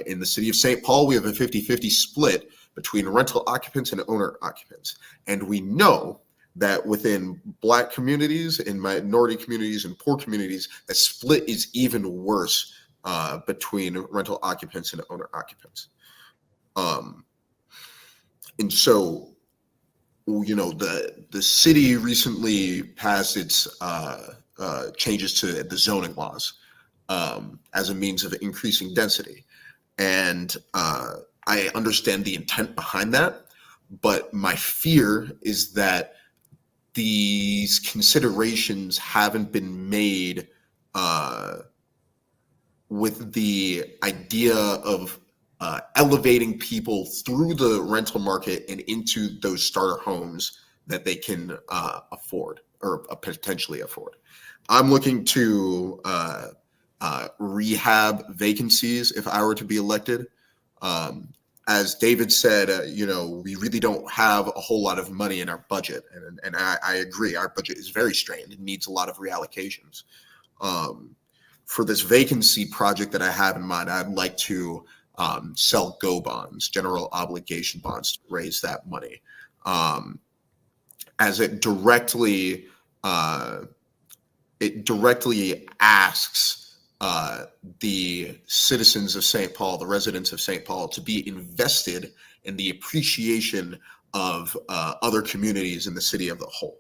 in the city of St. Paul, we have a 50-50 split between rental occupants and owner occupants. And we know that within Black communities, in minority communities, and poor communities, the split is even worse between rental occupants and owner occupants. And so, you know, the city recently passed its changes to the zoning laws as a means of increasing density. And I understand the intent behind that, but my fear is that these considerations haven't been made with the idea of elevating people through the rental market and into those starter homes that they can afford or potentially afford. I'm looking to rehab vacancies if I were to be elected. As David said, we really don't have a whole lot of money in our budget, and I agree. Our budget is very strained. It needs a lot of reallocations. For this vacancy project that I have in mind, I'd like to sell GO bonds, general obligation bonds, to raise that money, as it directly asks the citizens of St. Paul, the residents of St. Paul, to be invested in the appreciation of other communities in the city of the whole.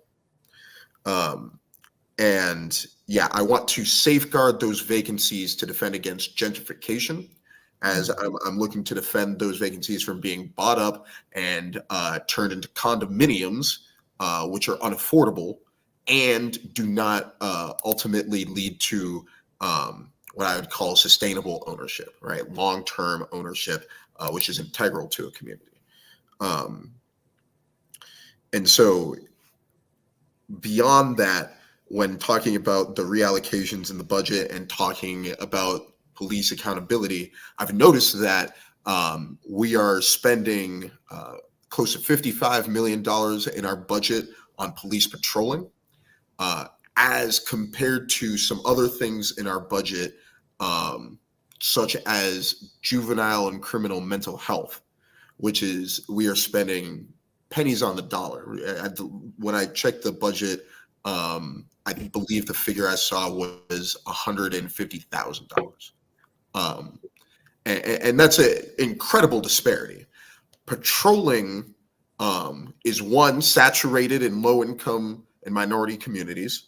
And yeah, I want to safeguard those vacancies to defend against gentrification, as I'm looking to defend those vacancies from being bought up and turned into condominiums, which are unaffordable and do not ultimately lead to what I would call sustainable ownership, right? Long-term ownership, which is integral to a community. And so beyond that, when talking about the reallocations in the budget and talking about police accountability, I've noticed that we are spending close to $55 million in our budget on police patrolling, as compared to some other things in our budget, such as juvenile and criminal mental health, which is we are spending pennies on the dollar. When I checked the budget, I believe the figure I saw was $150,000. And that's an incredible disparity. Patrolling is one, saturated in low income and minority communities.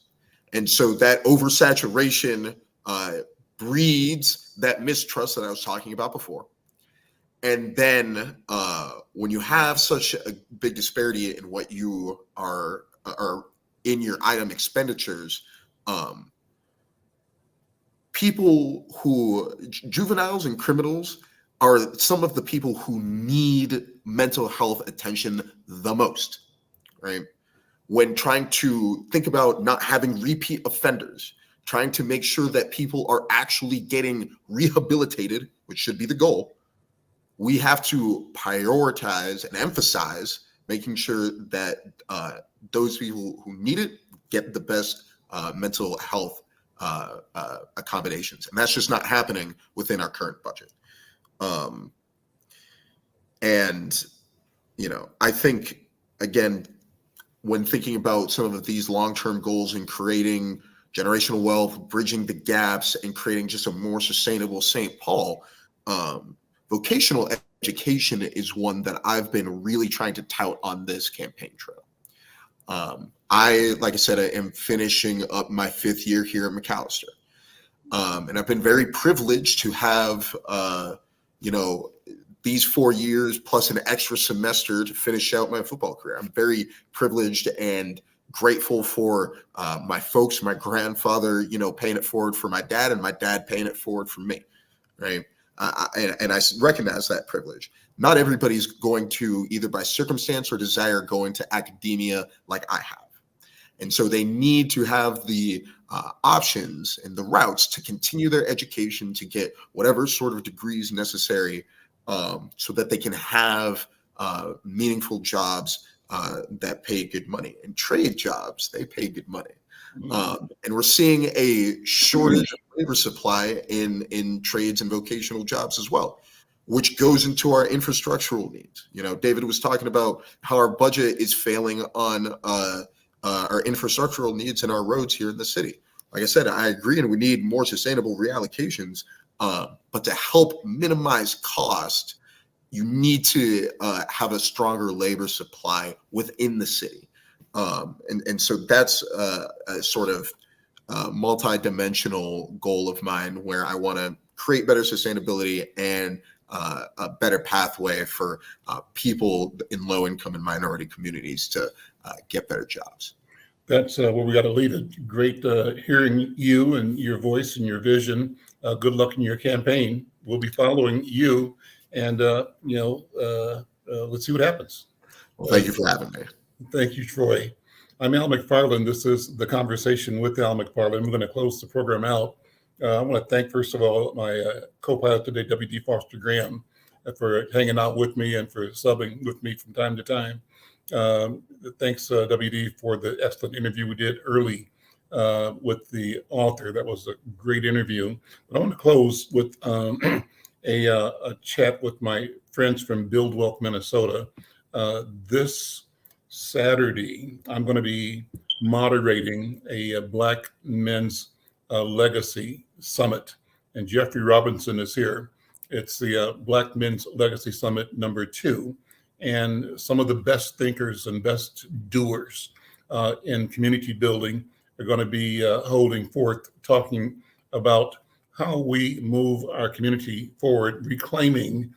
And so that oversaturation breeds that mistrust that I was talking about before. And then when you have such a big disparity in what you are in your item expenditures, juveniles and criminals are some of the people who need mental health attention the most, right? When trying to think about not having repeat offenders, trying to make sure that people are actually getting rehabilitated, which should be the goal, we have to prioritize and emphasize making sure that those people who need it get the best mental health accommodations. And that's just not happening within our current budget. And, I think, again, when thinking about some of these long-term goals in creating generational wealth, bridging the gaps, and creating just a more sustainable St. Paul, vocational education is one that I've been really trying to tout on this campaign trail. Like I said, I am finishing up my 5th year here at McAllister. And I've been very privileged to have, these 4 years plus an extra semester to finish out my football career. I'm very privileged and grateful for my folks, my grandfather, paying it forward for my dad, and my dad paying it forward for me, right? And I recognize that privilege. Not everybody's going to, either by circumstance or desire, go into academia like I have. And so they need to have the options and the routes to continue their education, to get whatever sort of degrees necessary, so that they can have meaningful jobs that pay good money. And trade jobs, they pay good money. And we're seeing a shortage of labor supply in trades and vocational jobs as well, which goes into our infrastructural needs. David was talking about how our budget is failing on our infrastructural needs and our roads here in the city. Like I said, I agree, and we need more sustainable reallocations. But to help minimize cost, you need to have a stronger labor supply within the city. And so that's a sort of multi-dimensional goal of mine, where I want to create better sustainability and a better pathway for people in low income and minority communities to get better jobs. That's where we got to leave it. Great hearing you and your voice and your vision. Good luck in your campaign. We'll be following you, and let's see what happens. Well, thank you for having me. Thank you, Troy. I'm Al McFarlane. This is the Conversation with Al McFarlane. We're going to close the program out. I want to thank, first of all, my co-pilot today, W.D. Foster Graham, for hanging out with me and for subbing with me from time to time. Thanks, W.D., for the excellent interview we did early with the author. That was a great interview. But I want to close with a chat with my friends from Build Wealth, Minnesota. This Saturday, I'm going to be moderating a Black Men's Legacy Summit, and Jeffrey Robinson is here. It's the Black Men's Legacy Summit #2, and some of the best thinkers and best doers in community building are going to be holding forth, talking about how we move our community forward. Reclaiming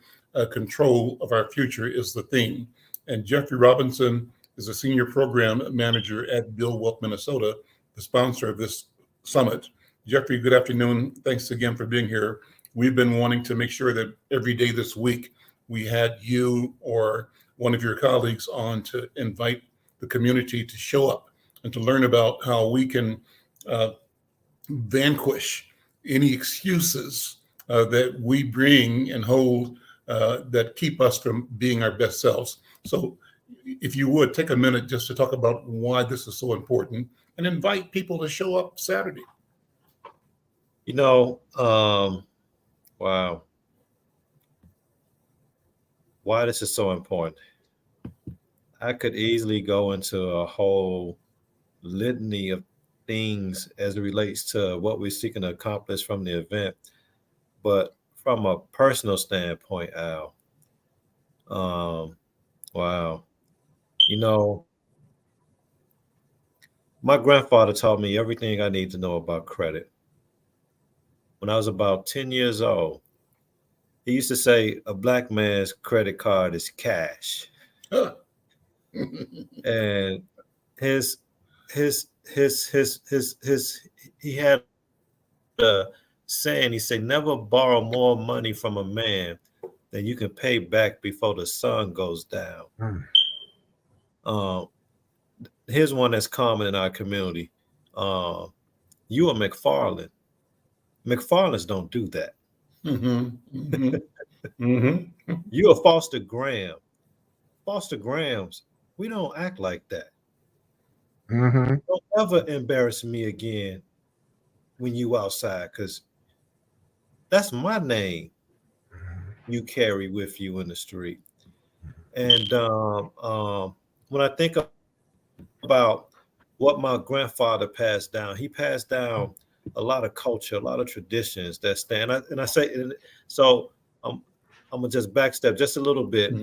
control of our future is the theme. And Jeffrey Robinson is a senior program manager at Build Wealth, Minnesota, the sponsor of this summit. Jeffrey, good afternoon. Thanks again for being here. We've been wanting to make sure that every day this week we had you or one of your colleagues on to invite the community to show up and to learn about how we can vanquish any excuses that we bring and hold that keep us from being our best selves. So if you would, take a minute just to talk about why this is so important and invite people to show up Saturday. Wow. Why this is so important. I could easily go into a whole litany of things as it relates to what we're seeking to accomplish from the event. But from a personal standpoint, Al, wow. My grandfather taught me everything I need to know about credit. When I was about 10 years old, he used to say a Black man's credit card is cash. And he had a saying, he said, never borrow more money from a man than you can pay back before the sun goes down. Here's one that's common in our community. You are McFarlane. McFarlanes don't do that. You are Foster Graham. Foster Grahams, we don't act like that. Don't ever embarrass me again when you outside, because that's my name you carry with you in the street. And when I think about what my grandfather passed down, he passed down a lot of culture, a lot of traditions that stand. So I'm gonna just backstep just a little bit.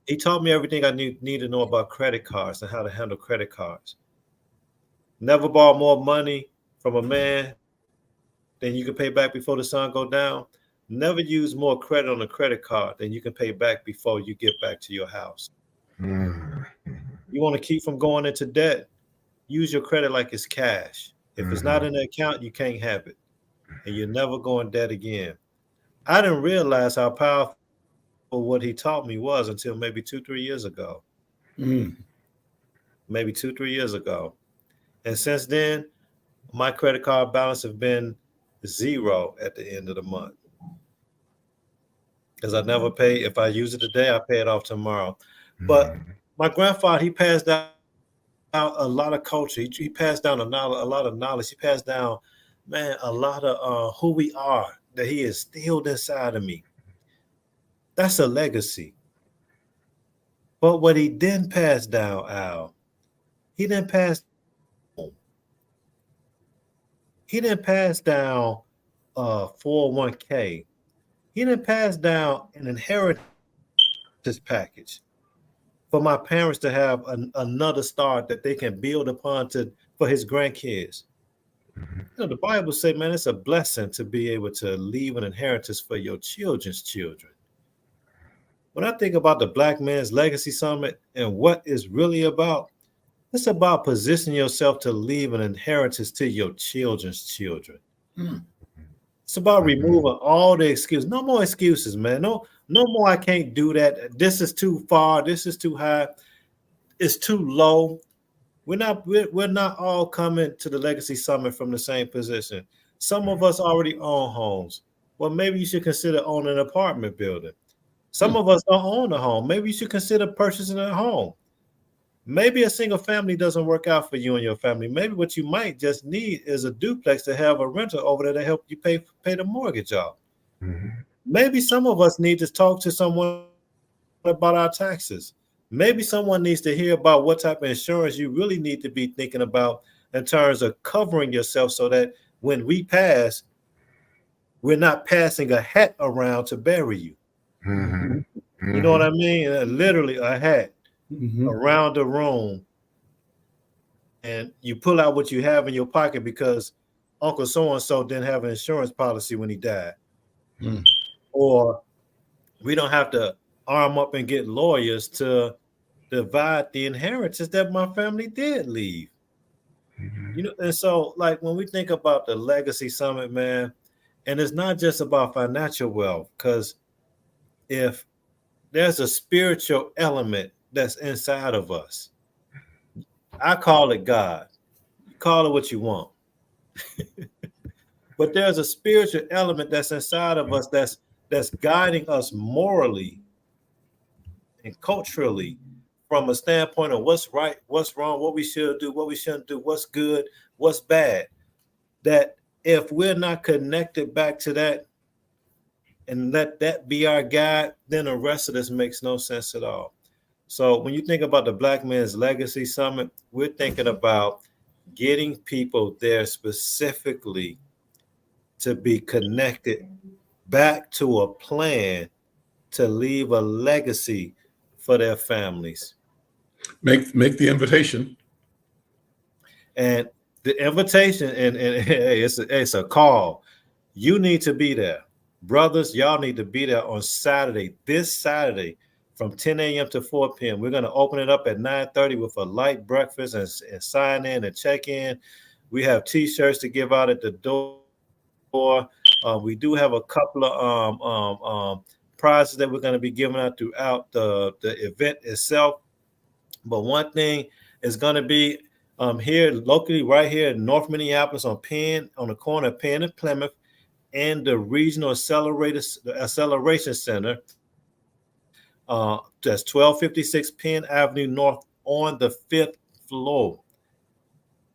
He taught me everything I need to know about credit cards and how to handle credit cards. Never borrow more money from a man than you can pay back before the sun go down. Never use more credit on a credit card than you can pay back before you get back to your house. You want to keep from going into debt, use your credit like it's cash. If it's not in the account, you can't have it. And you're never going debt again. I didn't realize how powerful what he taught me was until maybe 2-3 years ago. Maybe 2-3 years ago. And since then, my credit card balance have been 0 at the end of the month. Because I never pay. If I use it today, I pay it off tomorrow. But my grandfather, he passed down a lot of culture. He passed down a lot of knowledge. He passed down, a lot of who we are that he instilled inside of me. That's a legacy. But what he didn't pass down, Al, he didn't pass down 401k. He didn't pass down an inheritance package for my parents to have another start that they can build upon for his grandkids. The Bible says, man, it's a blessing to be able to leave an inheritance for your children's children. When I think about the Black Men's Legacy Summit and what it's really about, It's about positioning yourself to leave an inheritance to your children's children. Hmm. It's about removing all the excuses. No more excuses, man. No more. I can't do that. This is too far. This is too high. It's too low. We're not all coming to the Legacy Summit from the same position. Some of us already own homes. Well, maybe you should consider owning an apartment building. Some of us don't own a home. Maybe you should consider purchasing a home. Maybe a single family doesn't work out for you and your family. Maybe what you might just need is a duplex to have a renter over there to help you pay the mortgage off. Mhm. Maybe some of us need to talk to someone about our taxes. Maybe someone needs to hear about what type of insurance you really need to be thinking about in terms of covering yourself so that when we pass, we're not passing a hat around to bury you. Mhm. You know what Mhm. I mean? Literally a hat Mhm. around the room. And you pull out what you have in your pocket because Uncle so-and-so didn't have an insurance policy when he died. Hmm. Or we don't have to arm up and get lawyers to divide the inheritance that my family did leave. Mhm. You know, and so like when we think about the Legacy Summit, man, and it's not just about financial wealth, because if there's a spiritual element that's inside of us, I call it God. You call it what you want. But there's a spiritual element that's inside of us that's guiding us morally and culturally from a standpoint of what's right, what's wrong, what we should do, what we shouldn't do, what's good, what's bad. That if we're not connected back to that and let that be our guide, then the rest of this makes no sense at all. So when you think about the Black Men's Legacy Summit, we're thinking about getting people there specifically to be connected back to a plan to leave a legacy for their families. Make the invitation. And the invitation, and hey, it's a call. You need to be there. Brothers, y'all need to be there on Saturday, this Saturday, from 10 a.m. to 4 p.m. We're going to open it up at 9:30 with a light breakfast and sign in and check in. We have T-shirts to give out at the door. We do have a couple of prizes that we're going to be giving out throughout the event itself. But one thing is going to be here locally, right here in North Minneapolis on Penn, on the corner of Penn and Plymouth, and the Regional Acceleration Center. That's 1256 Penn Avenue North on the fifth floor.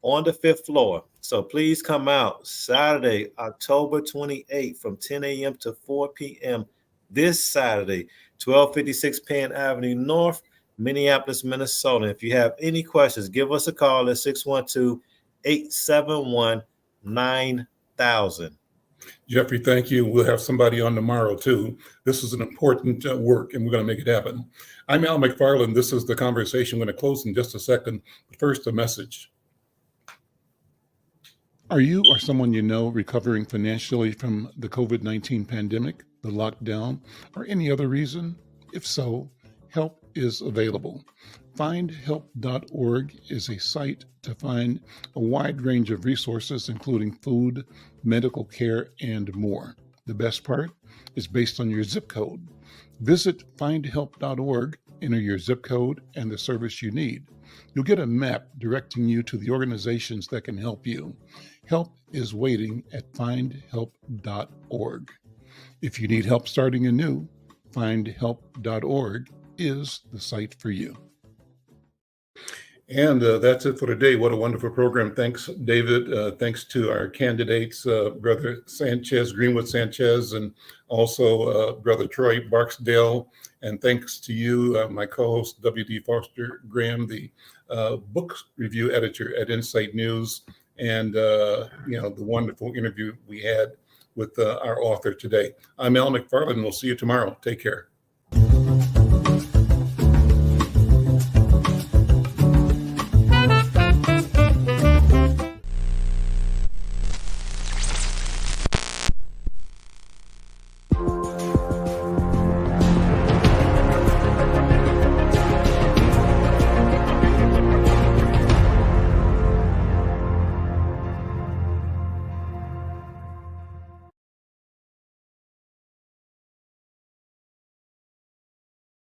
On the fifth floor. So please come out Saturday, October 28th from 10 a.m. to 4 p.m. This Saturday, 1256 Penn Avenue North, Minneapolis, Minnesota. If you have any questions, give us a call at 612-871-9000. Jeffrey, thank you. We'll have somebody on tomorrow too. This is an important work, and we're going to make it happen. I'm Al McFarlane. This is The Conversation. I'm going to close in just a second. But first, a message. Are you or someone you know recovering financially from the COVID-19 pandemic, the lockdown, or any other reason? If so, help is available. Findhelp.org is a site to find a wide range of resources, including food, medical care, and more. The best part is based on your zip code. Visit findhelp.org, enter your zip code and the service you need. You'll get a map directing you to the organizations that can help you. Help is waiting at findhelp.org. If you need help starting anew, findhelp.org is the site for you. And that's it for today. What a wonderful program. Thanks, David. Thanks to our candidates, Brother Sanchez, Greenwood Sanchez, and also Brother Troy Barksdale. And thanks to you, my co-host, W.D. Foster Graham, the book review editor at Insight News, and the wonderful interview we had with our author today. I'm Al McFarlane. We'll see you tomorrow. Take care.